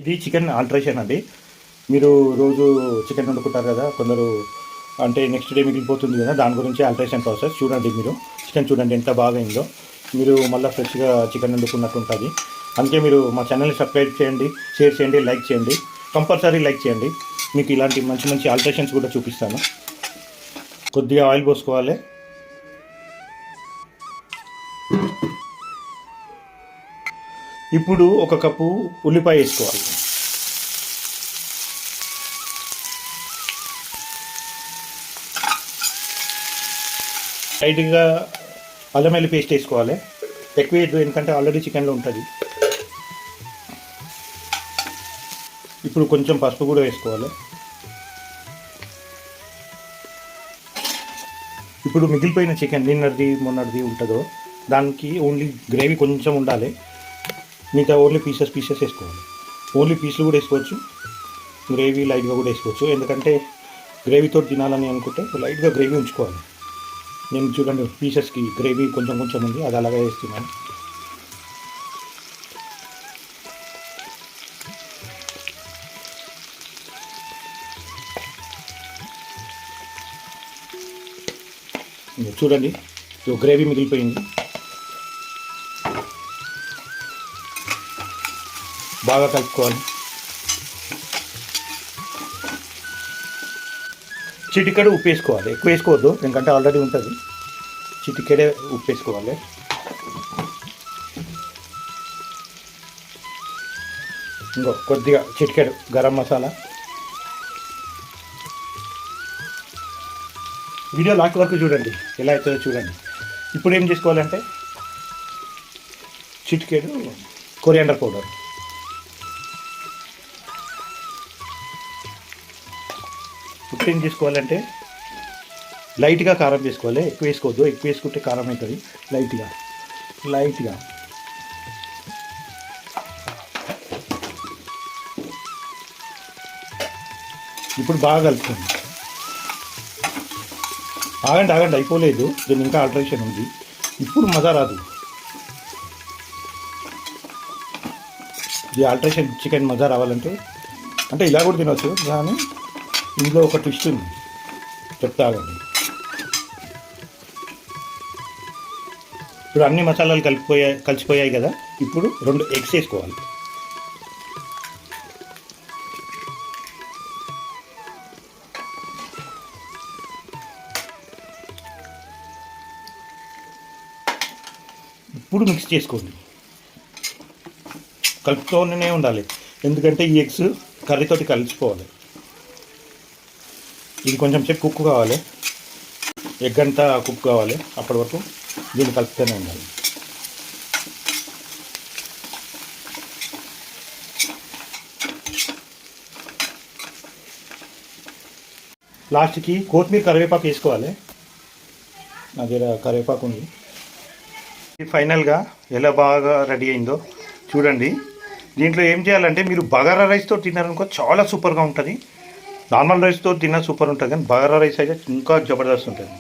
ఇది chicken alteration అండి. మీరు రోజు చికెన్ వండుకుంటారు కదా, కొందరు అంటే నెక్స్ట్ డే మిగిలిపోతుంది కదా, దాని గురించి ఆల్టరేషన్ ప్రాసెస్. చూడండి, మీరు చికెన్ చూడండి ఎంత బాగా అయిందో. మీరు మళ్ళీ ఫ్రెష్గా చికెన్ వండుకున్నట్టు ఉంటుంది. అందుకే మీరు మా ఛానల్ని సబ్స్క్రైబ్ చేయండి, షేర్ చేయండి, లైక్ చేయండి. కంపల్సరీ లైక్ చేయండి. మీకు ఇలాంటి మంచి మంచి ఆల్టరేషన్స్ కూడా చూపిస్తాను. కొద్దిగా ఆయిల్ పోసుకోవాలి. ఇప్పుడు ఒక కప్పు ఉల్లిపాయ వేసుకోవాలి. లైట్గా అల్లం వెల్లుల్లి పేస్ట్ వేసుకోవాలి. ఎక్కువ వేయద్దు, ఎందుకంటే ఆల్రెడీ చికెన్లో ఉంటుంది. ఇప్పుడు కొంచెం పసుపు కూడా వేసుకోవాలి. ఇప్పుడు మిగిలిపోయిన చికెన్ నిన్నటిది మొన్నటిది ఉంటుందో దానికి ఓన్లీ గ్రేవీ కొంచెం ఉండాలి. మిగతా ఓన్లీ పీసెస్ వేసుకోవాలి. ఓన్లీ పీసులు కూడా వేసుకోవచ్చు, గ్రేవీ లైట్గా కూడా వేసుకోవచ్చు. ఎందుకంటే గ్రేవీతో తినాలని అనుకుంటే లైట్గా గ్రేవీ ఉంచుకోవాలి. నేను చూడండి పీసెస్కి గ్రేవీ కొంచెం ఉంది, అది అలాగే వేస్తున్నాను. చూడండి గ్రేవీ మిగిలిపోయింది. బాగా కలుపుకోవాలి. చిటికెడు ఉప్పు వేసుకోవాలి, ఎక్కువ వేసుకోవద్దు ఎందుకంటే ఆల్రెడీ ఉంటుంది. చిటికెడే ఉప్పు వేసుకోవాలి. ఇంకో కొద్దిగా చిటికెడు గరం మసాలా. వీడియో లాస్ట్ వరకు చూడండి, ఎలా అవుతుందో చూడండి. ఇప్పుడు ఏం చేసుకోవాలంటే చిటికెడు కొరియాండర్ పౌడర్, ఇప్పుడు ఏం చేసుకోవాలంటే లైట్గా కారం వేసుకోవాలి, ఎక్కువ వేసుకోవద్దు. ఎక్కువ వేసుకుంటే కారం అవుతుంది. లైట్గా ఇప్పుడు బాగా కలుపుకోండి. ఆగండి, అయిపోలేదు, దీన్ని ఇంకా ఆల్టరేషన్ ఉంది. ఇప్పుడు మజా రాదు. ఈ ఆల్టరేషన్ చికెన్ మజా రావాలంటే అంటే ఇలా కూడా తినవచ్చు, కానీ ఇందులో ఒక ట్విస్ట్ ఉంది, చెప్తా ఆగండి. ఇప్పుడు అన్ని మసాలాలు కలిసిపోయాయి కదా. ఇప్పుడు 2 ఎగ్స్ వేసుకోవాలి. ఇప్పుడు మిక్స్ చేసుకోండి, కలుపుతూనే ఉండాలి. ఎందుకంటే ఈ ఎగ్స్ కర్రీతోటి కలిసిపోవాలి. ఇది కొంచెం సేపు కుక్ కావాలి, ఎగ్ అంతా కుక్ కావాలి. అప్పటి వరకు దీన్ని కలుపుతూనే ఉండాలి. లాస్ట్కి కొత్తిమీర కరివేపాకు వేసుకోవాలి. నా దగ్గర కరివేపాకు ఉంది. ఫైనల్గా ఎలా బాగా రెడీ అయిందో చూడండి. దీంట్లో ఏం చేయాలంటే మీరు బగారా రైస్తో తిన్నారనుకో చాలా సూపర్గా ఉంటుంది. నార్మల్ రైస్తో తిన్నా సూపర్ ఉంటుంది, కానీ బగారా రైస్ అయితే ఇంకా జబర్దస్త్ ఉంటుంది.